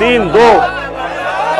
3, 2.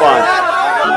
5.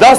10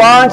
5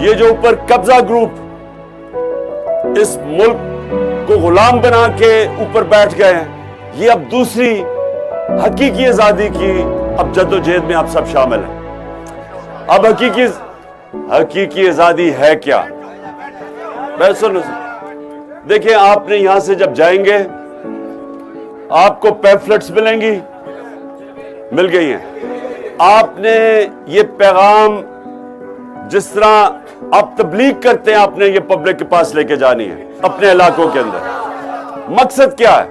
یہ جو اوپر قبضہ گروپ اس ملک کو غلام بنا کے اوپر بیٹھ گئے ہیں، یہ اب دوسری حقیقی آزادی کی اب جدوجہد میں آپ سب شامل ہیں۔ اب حقیقی آزادی ہے کیا؟ دیکھیں، آپ نے یہاں سے جب جائیں گے آپ کو پیمفلٹس ملیں گی، مل گئی ہیں۔ آپ نے یہ پیغام جس طرح آپ تبلیغ کرتے ہیں، آپ نے یہ پبلک کے پاس لے کے جانی ہے اپنے علاقوں کے اندر۔ مقصد کیا ہے؟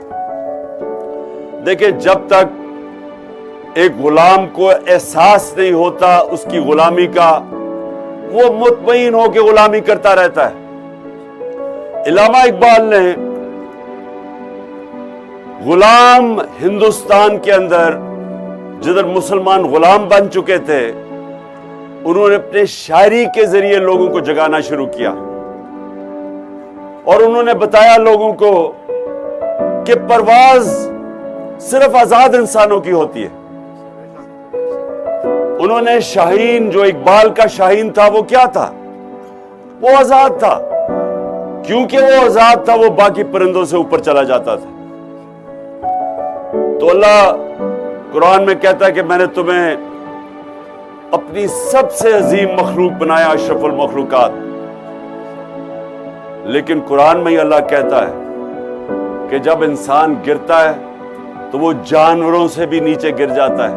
دیکھیں، جب تک ایک غلام کو احساس نہیں ہوتا اس کی غلامی کا، وہ مطمئن ہو کے غلامی کرتا رہتا ہے۔ علامہ اقبال نے غلام ہندوستان کے اندر جدھر مسلمان غلام بن چکے تھے، انہوں نے اپنے شاعری کے ذریعے لوگوں کو جگانا شروع کیا، اور انہوں نے بتایا لوگوں کو کہ پرواز صرف آزاد انسانوں کی ہوتی ہے۔ انہوں نے شاہین، جو اقبال کا شاہین تھا، وہ کیا تھا؟ وہ آزاد تھا۔ کیونکہ وہ آزاد تھا، وہ باقی پرندوں سے اوپر چلا جاتا تھا۔ تو اللہ قرآن میں کہتا ہے کہ میں نے تمہیں اپنی سب سے عظیم مخلوق بنایا، اشرف المخلوقات۔ لیکن قرآن میں ہی اللہ کہتا ہے کہ جب انسان گرتا ہے تو وہ جانوروں سے بھی نیچے گر جاتا ہے۔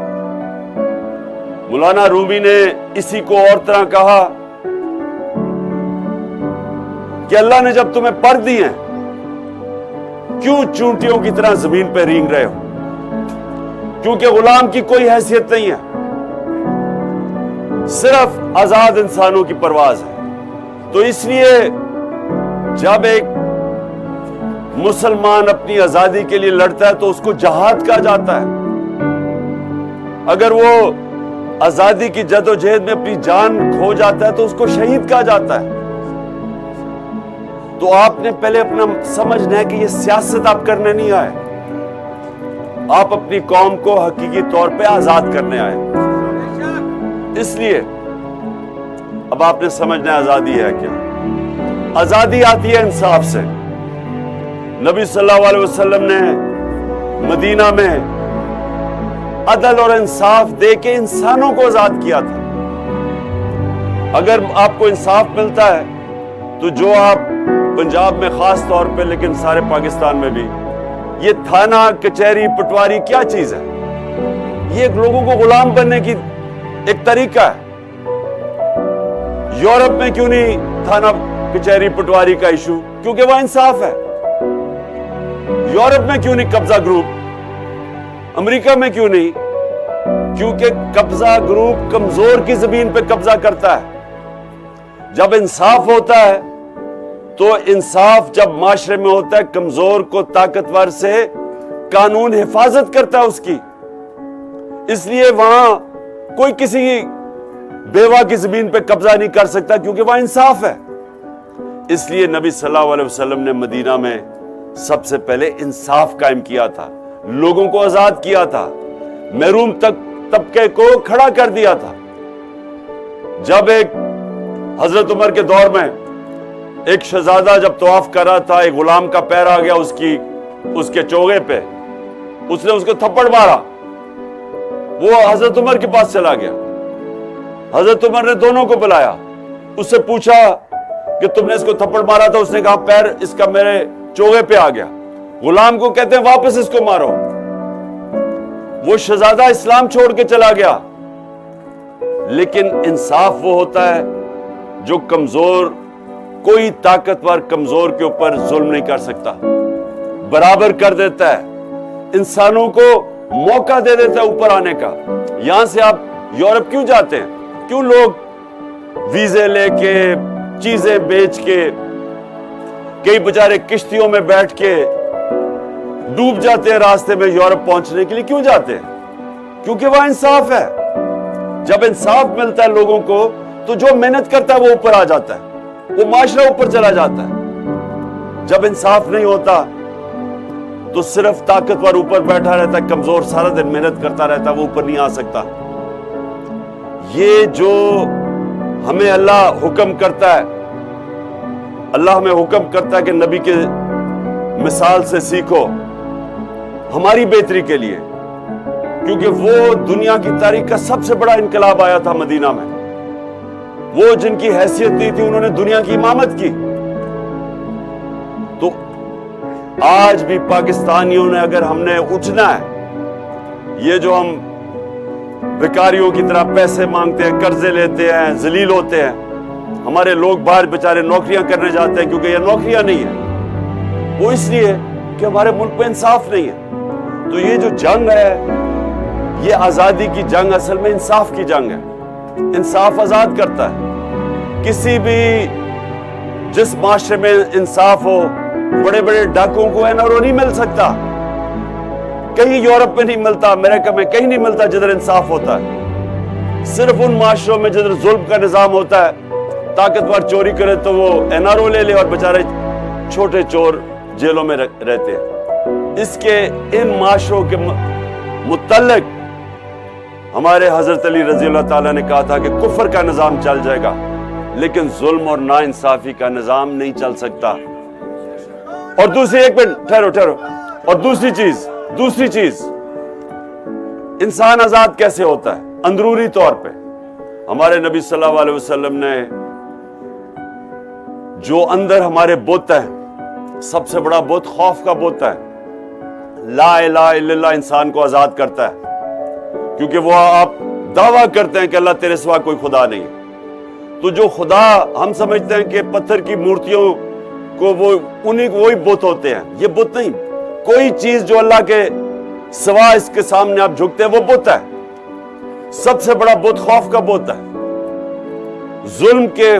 مولانا رومی نے اسی کو اور طرح کہا کہ اللہ نے جب تمہیں پر دی ہیں، کیوں چونٹیوں کی طرح زمین پہ رینگ رہے ہو؟ کیونکہ غلام کی کوئی حیثیت نہیں ہے، صرف آزاد انسانوں کی پرواز ہے۔ تو اس لیے جب ایک مسلمان اپنی آزادی کے لیے لڑتا ہے تو اس کو جہاد کہا جاتا ہے۔ اگر وہ آزادی کی جدوجہد میں اپنی جان کھو جاتا ہے تو اس کو شہید کہا جاتا ہے۔ تو آپ نے پہلے اپنا سمجھنا ہے کہ یہ سیاست آپ کرنے نہیں آئے، آپ اپنی قوم کو حقیقی طور پہ آزاد کرنے آئے۔ اس لیے اب آپ نے سمجھنا ہے آزادی ہے کیا۔ آزادی آتی ہے انصاف سے۔ نبی صلی اللہ علیہ وسلم نے مدینہ میں عدل اور انصاف دے کے انسانوں کو آزاد کیا تھا۔ اگر آپ کو انصاف ملتا ہے تو جو آپ پنجاب میں خاص طور پہ، لیکن سارے پاکستان میں بھی، یہ تھانہ، کچہری، پٹواری کیا چیز ہے؟ یہ لوگوں کو غلام بننے کی ایک طریقہ ہے۔ یورپ میں کیوں نہیں تھانہ، کچہری، پٹواری کا ایشو؟ کیونکہ وہ انصاف ہے۔ یورپ میں کیوں نہیں قبضہ گروپ؟ امریکہ میں کیوں نہیں؟ کیونکہ قبضہ گروپ کمزور کی زمین پہ قبضہ کرتا ہے۔ جب انصاف ہوتا ہے تو انصاف جب معاشرے میں ہوتا ہے، کمزور کو طاقتور سے قانون حفاظت کرتا ہے اس کی۔ اس لیے وہاں کوئی کسی بیوہ کی زمین پہ قبضہ نہیں کر سکتا، کیونکہ وہاں انصاف ہے۔ اس لیے نبی صلی اللہ علیہ وسلم نے مدینہ میں سب سے پہلے انصاف قائم کیا تھا، لوگوں کو آزاد کیا تھا، محروم طبقے کو کھڑا کر دیا تھا۔ جب ایک حضرت عمر کے دور میں ایک شہزادہ جب طواف کر رہا تھا، ایک غلام کا پیر آ گیا اس کے چوغے پہ، اس نے اس کو تھپڑ مارا، وہ حضرت عمر کے پاس چلا گیا۔ حضرت عمر نے دونوں کو بلایا، اس سے پوچھا کہ تم نے اس کو تھپڑ مارا تھا؟ اس نے کہا پیر اس کا میرے چوغے پہ آ گیا۔ غلام کو کہتے ہیں واپس اس کو مارو۔ وہ شہزادہ اسلام چھوڑ کے چلا گیا۔ لیکن انصاف وہ ہوتا ہے جو کمزور، کوئی طاقتور کمزور کے اوپر ظلم نہیں کر سکتا، برابر کر دیتا ہے، انسانوں کو موقع دے دیتا ہے اوپر آنے کا۔ یہاں سے آپ یورپ کیوں جاتے ہیں؟ کیوں لوگ ویزے لے کے، چیزیں بیچ کے، کئی بیچارے کشتیوں میں بیٹھ کے ڈوب جاتے ہیں راستے میں یورپ پہنچنے کے لیے؟ کیوں جاتے ہیں؟ کیونکہ وہاں انصاف ہے۔ جب انصاف ملتا ہے لوگوں کو تو جو محنت کرتا ہے وہ اوپر آ جاتا ہے، وہ معاشرہ اوپر چلا جاتا ہے۔ جب انصاف نہیں ہوتا تو صرف طاقتور اوپر بیٹھا رہتا ہے، کمزور سارا دن محنت کرتا رہتا ہے، وہ اوپر نہیں آ سکتا۔ یہ جو ہمیں اللہ حکم کرتا ہے، اللہ ہمیں حکم کرتا ہے کہ نبی کے مثال سے سیکھو ہماری بہتری کے لیے، کیونکہ وہ دنیا کی تاریخ کا سب سے بڑا انقلاب آیا تھا مدینہ میں۔ وہ جن کی حیثیت نہیں تھی انہوں نے دنیا کی امامت کی۔ تو آج بھی پاکستانیوں نے اگر ہم نے اٹھنا ہے، یہ جو ہم بھکاریوں کی طرح پیسے مانگتے ہیں، قرضے لیتے ہیں، ذلیل ہوتے ہیں، ہمارے لوگ باہر بیچارے نوکریاں کرنے جاتے ہیں کیونکہ یہ نوکریاں نہیں ہیں، وہ اس لیے کہ ہمارے ملک میں انصاف نہیں ہے۔ تو یہ جو جنگ ہے، یہ آزادی کی جنگ اصل میں انصاف کی جنگ ہے۔ انصاف آزاد کرتا ہے۔ کسی بھی جس معاشرے میں انصاف ہو، بڑے بڑے ڈاکوں کو NRO نہیں مل سکتا، کہیں یورپ میں نہیں ملتا، امریکہ میں کہیں نہیں ملتا جدھر انصاف ہوتا ہے۔ صرف ان معاشروں میں جدھر ظلم کا نظام ہوتا ہے، طاقتور چوری کرے تو وہ NRO لے لے اور بیچارے چھوٹے چور جیلوں میں رہتے ہیں۔ اس کے ان معاشروں کے متعلق ہمارے حضرت علی رضی اللہ تعالیٰ نے کہا تھا کہ کفر کا نظام چل جائے گا لیکن ظلم اور ناانصافی کا نظام نہیں چل سکتا۔ اور دوسری، ایک منٹ ٹھہرو، اور دوسری چیز انسان آزاد کیسے ہوتا ہے؟ اندرونی طور پہ ہمارے نبی صلی اللہ علیہ وسلم نے جو اندر ہمارے بت ہے، سب سے بڑا بت خوف کا بت ہے۔ لا الہ الا اللہ انسان کو آزاد کرتا ہے، کیونکہ وہ آپ دعویٰ کرتے ہیں کہ اللہ تیرے سوا کوئی خدا نہیں۔ تو جو خدا ہم سمجھتے ہیں کہ پتھر کی مورتیوں کو وہی بت ہوتے ہیں، یہ بت نہیں۔ کوئی چیز جو اللہ کے سوا اس کے سامنے آپ جھکتے ہیں وہ بت ہے۔ سب سے بڑا بت خوف کا بت ہے۔ ظلم کے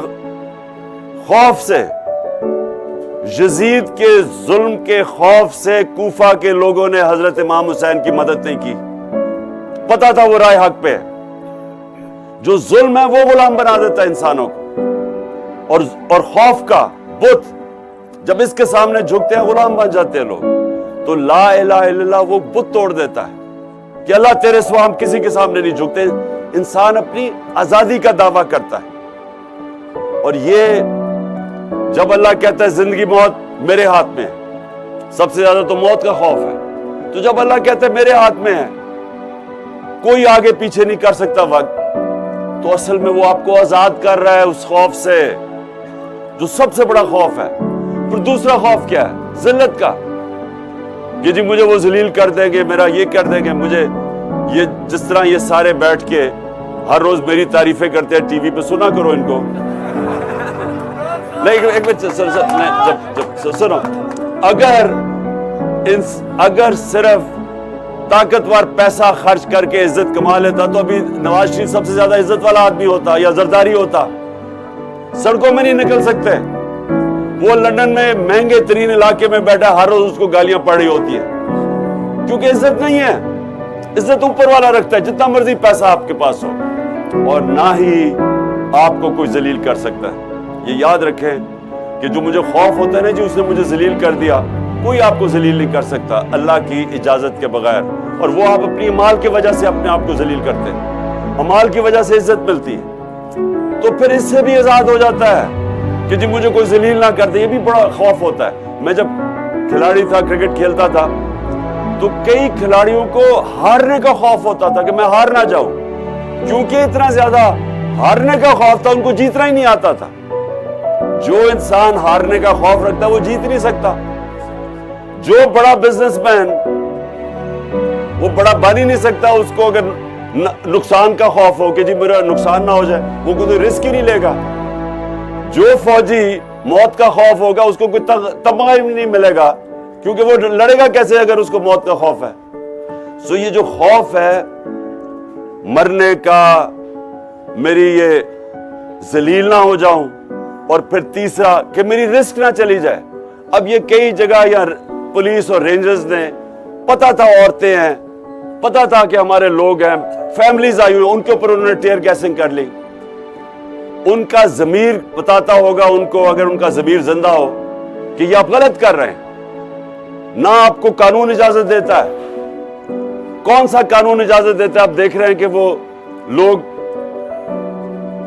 خوف سے، یزید کے ظلم کے خوف سے کوفہ کے لوگوں نے حضرت امام حسین کی مدد نہیں کی۔ پتا تھا وہ رائے حق پہ ہے۔ جو ظلم ہے وہ غلام بنا دیتا ہے انسانوں کو، اور خوف کا بت جب اس کے سامنے جھکتے ہیں غلام بن جاتے ہیں لوگ۔ تو لا الہ الا اللہ وہ بت توڑ دیتا ہے کہ اللہ تیرے سوا ہم کسی کے سامنے نہیں جھکتے۔ انسان اپنی آزادی کا دعویٰ کرتا ہے، اور یہ جب اللہ کہتا ہے زندگی موت میرے ہاتھ میں ہے، سب سے زیادہ تو موت کا خوف ہے، تو جب اللہ کہتا ہے میرے ہاتھ میں ہے، کوئی آگے پیچھے نہیں کر سکتا وقت، تو اصل میں وہ آپ کو آزاد کر رہا ہے اس خوف سے جو سب سے بڑا خوف ہے۔ پھر دوسرا خوف کیا ہے؟ ذلت کا، کہ جی مجھے وہ ذلیل کر دیں گے، میرا یہ کر دیں گے، مجھے یہ جس طرح یہ سارے بیٹھ کے ہر روز میری تعریفیں کرتے ہیں ٹی وی پہ، سنا کرو ان کو۔ سنو، اگر صرف طاقتور پیسہ خرچ کر کے عزت کما لیتا تو ابھی نواز شریف سب سے زیادہ عزت والا آدمی ہوتا یا زرداری ہوتا۔ سڑکوں میں نہیں نکل سکتے، وہ لندن میں مہنگے ترین علاقے میں بیٹھا، ہر روز اس کو گالیاں پڑ رہی ہوتی ہیں، کیونکہ عزت نہیں ہے۔ عزت اوپر والا رکھتا ہے، جتنا مرضی پیسہ آپ کے پاس ہو، اور نہ ہی آپ کو کوئی ذلیل کر سکتا ہے۔ یہ یاد رکھیں کہ جو مجھے خوف ہوتا ہے نا جی اس نے مجھے ذلیل کر دیا، کوئی آپ کو ذلیل نہیں کر سکتا اللہ کی اجازت کے بغیر، اور وہ آپ اپنی اعمال کی وجہ سے اپنے آپ کو ذلیل کرتے ہیں، اعمال کی وجہ سے عزت ملتی ہے، تو پھر اس سے بھی آزاد ہو جاتا ہے کہ جی مجھے کوئی ذلیل نہ کر دے۔ یہ بھی بڑا خوف ہوتا ہے۔ میں جب کھلاڑی تھا، کرکٹ کھیلتا تھا، تو کئی کھلاڑیوں کو ہارنے کا خوف ہوتا تھا کہ میں ہار نہ جاؤں، کیونکہ اتنا زیادہ ہارنے کا خوف تھا، ان کو جیتنا ہی نہیں آتا تھا۔ جو انسان ہارنے کا خوف رکھتا ہے وہ جیت نہیں سکتا۔ جو بڑا بزنس مین وہ بڑا بن ہی نہیں سکتا، اس کو اگر نقصان کا خوف ہو کہ جی میرا نقصان نہ ہو جائے، وہ کوئی رسک ہی نہیں لے گا۔ جو فوجی موت کا خوف ہوگا اس کو کوئی تمغہ ہی نہیں ملے گا، کیونکہ وہ لڑے گا کیسے اگر اس کو موت کا خوف ہے۔ سو یہ جو خوف ہے مرنے کا، میری یہ ذلیل نہ ہو جاؤں، اور پھر تیسرا کہ میری رسک نہ چلی جائے۔ اب یہ کئی جگہ یا پولیس اور رینجرز نے پتا تھا، عورتیں ہیں، پتا تھا کہ ہمارے لوگ ہیں، فیملیز آئی ہوئی، ان کے اوپر انہوں نے ٹیئر گیسنگ کر لی۔ ان کا ضمیر بتاتا ہوگا ان کو، اگر ان کا ضمیر زندہ ہو، کہ یہ آپ غلط کر رہے ہیں۔ نہ آپ کو قانون اجازت دیتا ہے۔ کون سا قانون اجازت دیتا ہے؟ آپ دیکھ رہے ہیں کہ وہ لوگ